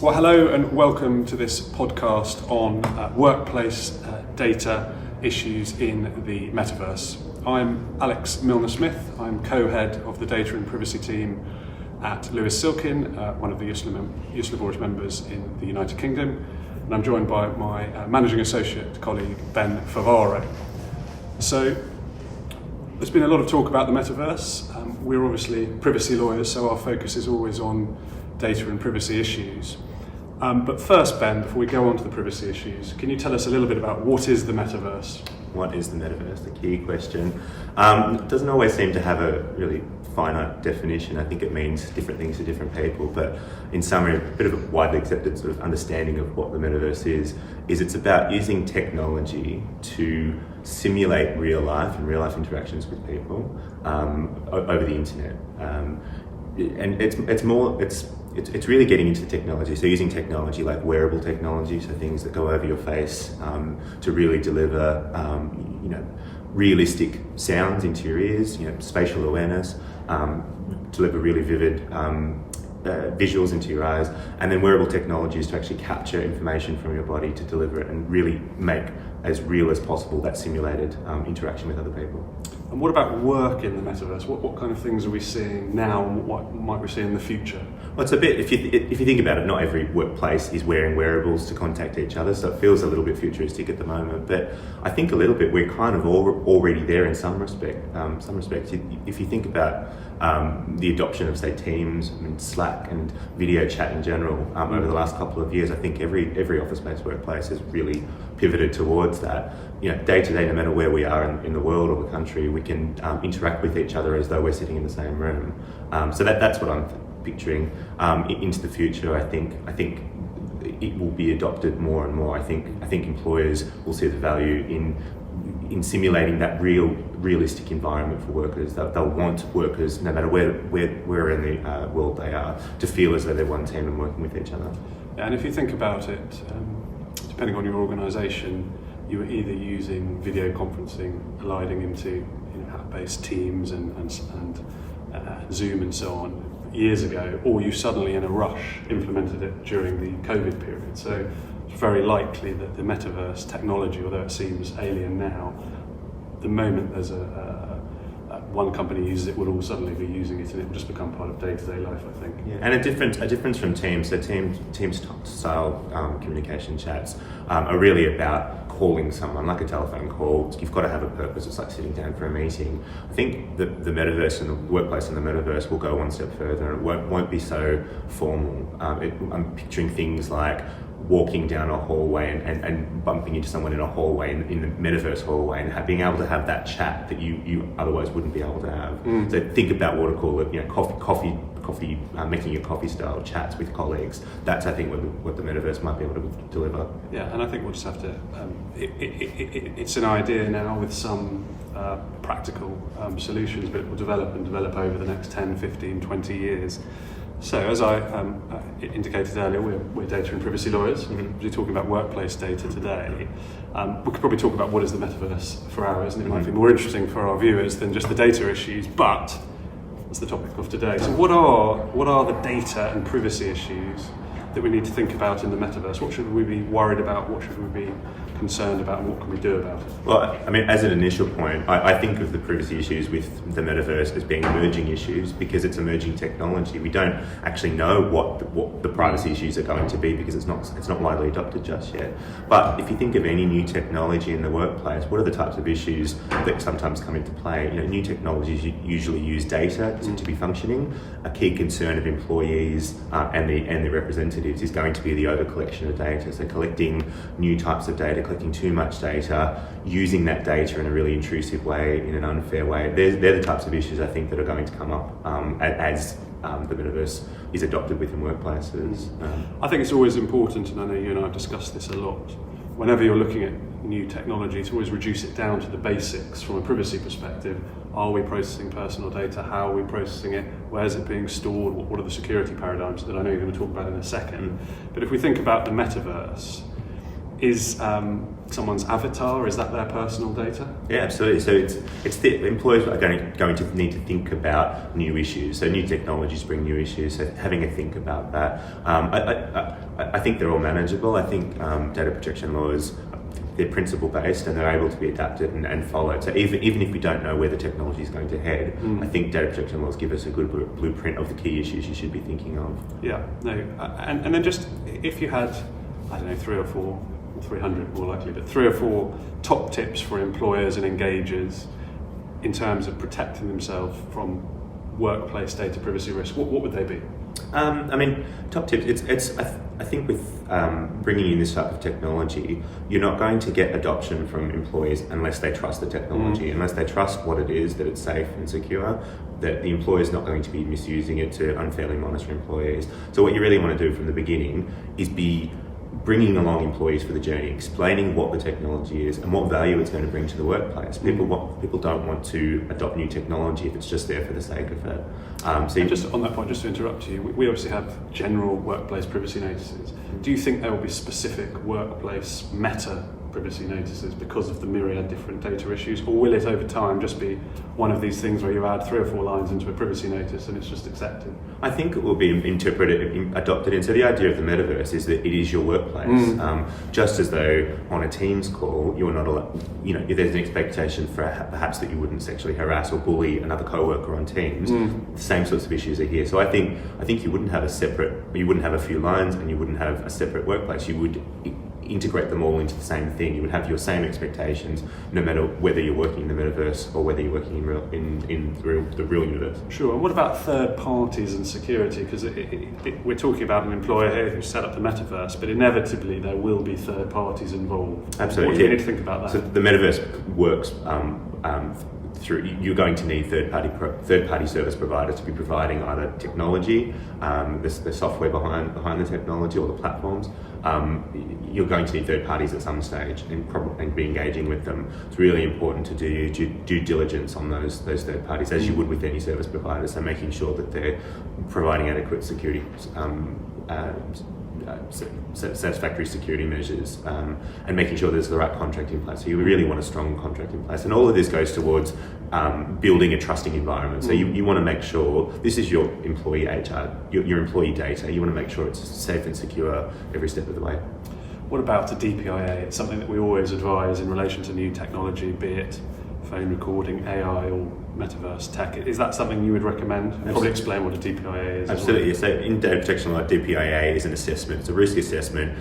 Well, hello and welcome to this podcast on workplace data issues in the metaverse. I'm Alex Milner-Smith. I'm co-head of the data and privacy team at Lewis Silkin, one of the Ius Laboris members in the United Kingdom, and I'm joined by my managing associate colleague Ben Favaro. So there's been a lot of talk about the metaverse. We're obviously privacy lawyers, so our focus is always on data and privacy issues. But first, Ben, before we go on to the privacy issues, can you tell us a little bit about what is the metaverse? What is the metaverse? The key question. It doesn't always seem to have a really finite definition. I think it means different things to different people, but in summary, a bit of a widely accepted sort of understanding of what the metaverse is it's about using technology to simulate real life and real life interactions with people over the internet. And it's really getting into the technology. So using technology like wearable technology, so things that go over your face, to really deliver, realistic sounds into your ears, spatial awareness, deliver really vivid visuals into your eyes, and then wearable technologies to actually capture information from your body to deliver it and really make as real as possible that simulated interaction with other people. And what about work in the metaverse? What kind of things are we seeing now, and what might we see in the future? Well, it's a bit, if you think about it, not every workplace is wearing wearables to contact each other, so it feels a little bit futuristic at the moment. But I think a little bit we're kind of already there in some respects. If you think about the adoption of, say, Teams and Slack and video chat in general over the last couple of years, I think every office-based workplace has really pivoted towards that. Day to day, no matter where we are in the world or the country, we can interact with each other as though we're sitting in the same room. So that's what I'm picturing into the future. I think it will be adopted more and more. I think employers will see the value in simulating that realistic environment for workers. They'll want workers, no matter where in the world they are, to feel as though they're one team and working with each other. Yeah, and if you think about it, depending on your organisation, you were either using video conferencing, alliding into app-based Teams and Zoom and so on years ago, or you suddenly in a rush implemented it during the COVID period. So it's very likely that the metaverse technology, although it seems alien now, the moment there's one company uses it, we'll all suddenly be using it, and it will just become part of day-to-day life, I think. Yeah. And a difference from Teams. So Teams style communication chats are really about calling someone, like a telephone call. You've got to have a purpose. It's like sitting down for a meeting. I think the metaverse and the workplace in the metaverse will go one step further, and it won't be so formal. I'm picturing things like walking down a hallway and bumping into someone in a hallway, in the metaverse hallway, and being able to have that chat that you otherwise wouldn't be able to have. So think about what I call it, coffee, making your coffee style chats with colleagues. That's, I think, what the metaverse might be able to deliver. Yeah, and I think we'll just have to, it's an idea now with some practical solutions, but it will develop over the next 10, 15, 20 years. So, as I indicated earlier, we're data and privacy lawyers. We're talking about workplace data today. We could probably talk about what is the metaverse for hours, and it might be more interesting for our viewers than just the data issues, but that's the topic of today. So what are the data and privacy issues that we need to think about in the metaverse? What should we be worried about? What should we be concerned about? And what can we do about it? Well, I mean, as an initial point, I think of the privacy issues with the metaverse as being emerging issues because it's emerging technology. We don't actually know what the privacy issues are going to be because it's not widely adopted just yet. But if you think of any new technology in the workplace, what are the types of issues that sometimes come into play? New technologies usually use data to be functioning. A key concern of employees and the representatives is going to be the over-collection of data. So collecting new types of data, collecting too much data, using that data in a really intrusive way, in an unfair way. They're the types of issues I think that are going to come up as the metaverse is adopted within workplaces. I think it's always important, and I know you and I have discussed this a lot, whenever you're looking at new technology, to always reduce it down to the basics from a privacy perspective. Are we processing personal data? How are we processing it? Where is it being stored? What are the security paradigms that I know you're going to talk about in a second? But if we think about the metaverse, is someone's avatar, is that their personal data? Yeah, absolutely. So it's the employers are going to need to think about new issues. So new technologies bring new issues. So having a think about that. I think they're all manageable. I think data protection laws, they're principle based and they're able to be adapted and followed. So even if we don't know where the technology is going to head, I think data protection laws give us a good blueprint of the key issues you should be thinking of. Yeah, no, and then just if you had, I don't know, 3 or 4, or 300 more likely, but 3 or 4 top tips for employers and engagers in terms of protecting themselves from workplace data privacy risk, what would they be? I mean, top tips. I think with bringing in this type of technology, you're not going to get adoption from employees unless they trust the technology, unless they trust what it is, that it's safe and secure, that the employer is not going to be misusing it to unfairly monitor employees. So what you really want to do from the beginning is be bringing along employees for the journey, explaining what the technology is and what value it's going to bring to the workplace. People don't want to adopt new technology if it's just there for the sake of it. And just on that point, just to interrupt you, we obviously have general workplace privacy notices. Do you think there will be specific workplace meta privacy notices because of the myriad different data issues, or will it over time just be one of these things where you add 3 or 4 lines into a privacy notice and it's just accepted? I think it will be adopted in. So the idea of the metaverse is that it is your workplace. Just as though on a Teams call, you're not allowed, there's an expectation for perhaps that you wouldn't sexually harass or bully another co-worker on Teams. The same sorts of issues are here. So I think you wouldn't have a few lines and you wouldn't have a separate workplace. You would integrate them all into the same thing. You would have your same expectations, no matter whether you're working in the metaverse or whether you're working in the real universe. Sure. And what about third parties and security? Because we're talking about an employer here who set up the metaverse, but inevitably there will be third parties involved. Absolutely. What do you need to think about that? So the metaverse works you're going to need third-party service providers to be providing either technology, the software behind the technology, or the platforms. You're going to need third parties at some stage and be engaging with them. It's really important to do due diligence on those third parties, as you would with any service provider. So making sure that they're providing adequate security, satisfactory security measures, and making sure there's the right contract in place. So you really want a strong contract in place, and all of this goes towards building a trusting environment. So you want to make sure this is your employee HR, your employee data. You want to make sure it's safe and secure every step of the way. What about a DPIA? It's something that we always advise in relation to new technology, be it phone recording, AI, or metaverse tech. Is that something you would recommend? Probably explain what a DPIA is. Absolutely. Well. So in data protection law, DPIA is an assessment. It's a risk assessment,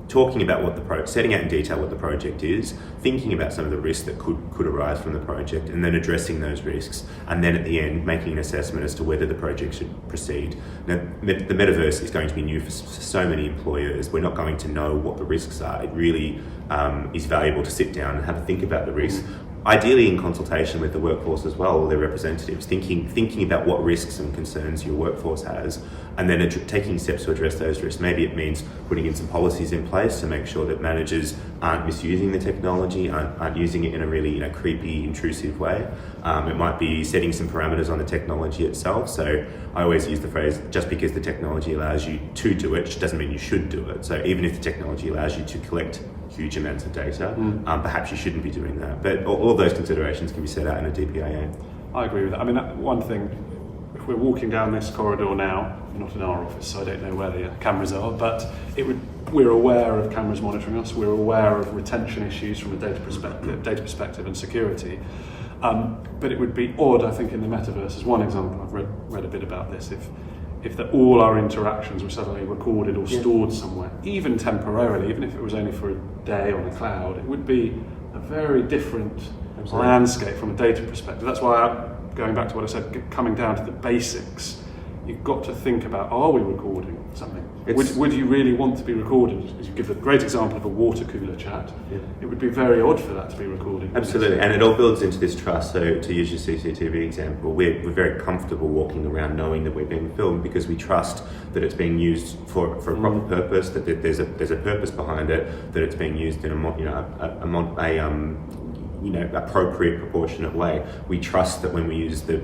talking about setting out in detail what the project is, thinking about some of the risks that could arise from the project, and then addressing those risks, and then at the end making an assessment as to whether the project should proceed. Now, the metaverse is going to be new for so many employers. We're not going to know what the risks are. It really is valuable to sit down and have a think about the risks. Ideally in consultation with the workforce as well, or their representatives, thinking about what risks and concerns your workforce has, and then taking steps to address those risks. Maybe it means putting in some policies in place to make sure that managers aren't misusing the technology, aren't using it in a really creepy, intrusive way. It might be setting some parameters on the technology itself. So I always use the phrase, just because the technology allows you to do it doesn't mean you should do it. So even if the technology allows you to collect huge amounts of data, perhaps you shouldn't be doing that. But all those considerations can be set out in a DPIA. I agree with that. I mean, one thing, if we're walking down this corridor now, not in our office, so I don't know where the cameras are, but we're aware of cameras monitoring us, we're aware of retention issues from a data perspective and security. But it would be odd, I think, in the metaverse, as one example, I've read a bit about this, if all our interactions were suddenly recorded or stored somewhere, even temporarily, even if it was only for a day on the cloud, it would be a very different landscape from a data perspective. That's why, going back to what I said, coming down to the basics, you've got to think about, are we recording something? Would you really want to be recorded? As you give the great example of a water cooler chat, it would be very odd for that to be recorded. Absolutely, and it all builds into this trust. So to use your CCTV example, we're very comfortable walking around knowing that we're being filmed because we trust that it's being used for a proper purpose, that there's a purpose behind it, that it's being used in appropriate, proportionate way. We trust that when we use the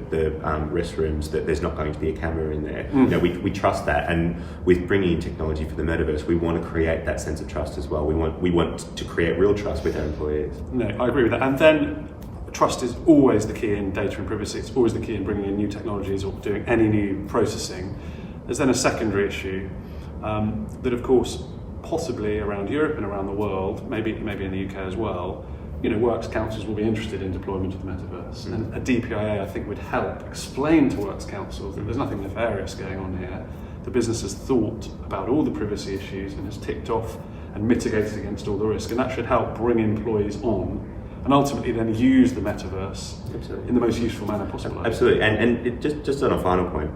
restrooms that there's not going to be a camera in there. We trust that, and with bringing in technology for the metaverse, we want to create that sense of trust as well. We want to create real trust with our employees. No, I agree with that. And then trust is always the key in data and privacy. It's always the key in bringing in new technologies or doing any new processing. There's then a secondary issue, that of course possibly around Europe and around the world, maybe in the UK as well, works councils will be interested in deployment of the metaverse. And a DPIA, I think, would help explain to works councils that there's nothing nefarious going on here. The business has thought about all the privacy issues and has ticked off and mitigated against all the risk, and that should help bring employees on and ultimately then use the metaverse in the most useful manner possible. Absolutely, and just on a final point,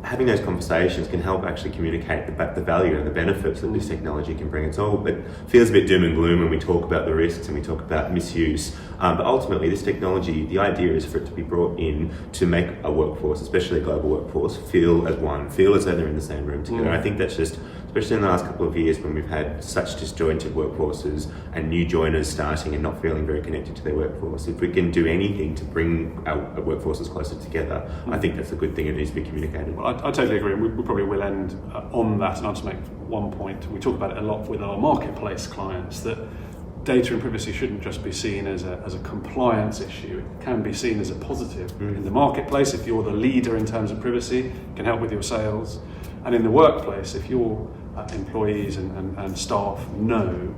having those conversations can help actually communicate the value and the benefits that this technology can bring. It feels a bit doom and gloom when we talk about the risks and we talk about misuse, but ultimately this technology, the idea is for it to be brought in to make a workforce, especially a global workforce, feel as one, feel as though they're in the same room together. I think that's just, especially in the last couple of years when we've had such disjointed workforces and new joiners starting and not feeling very connected to their workforce. If we can do anything to bring our workforces closer together, I think that's a good thing. It needs to be communicated. Well, I totally agree, and we probably will end on that, and I'll just make one point. We talk about it a lot with our marketplace clients, that data and privacy shouldn't just be seen as a compliance issue. It can be seen as a positive. In the marketplace, if you're the leader in terms of privacy, it can help with your sales. And in the workplace, if your employees and staff know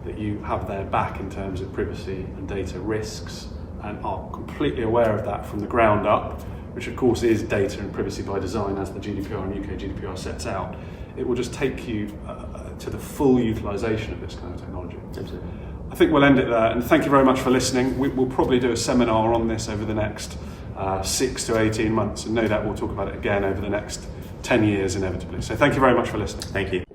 that you have their back in terms of privacy and data risks and are completely aware of that from the ground up, which of course is data and privacy by design as the GDPR and UK GDPR sets out, it will just take you to the full utilisation of this kind of technology. Absolutely. I think we'll end it there, and thank you very much for listening. We'll probably do a seminar on this over the next 6 to 18 months, and no doubt we'll talk about it again over the next 10 years inevitably. So thank you very much for listening. Thank you.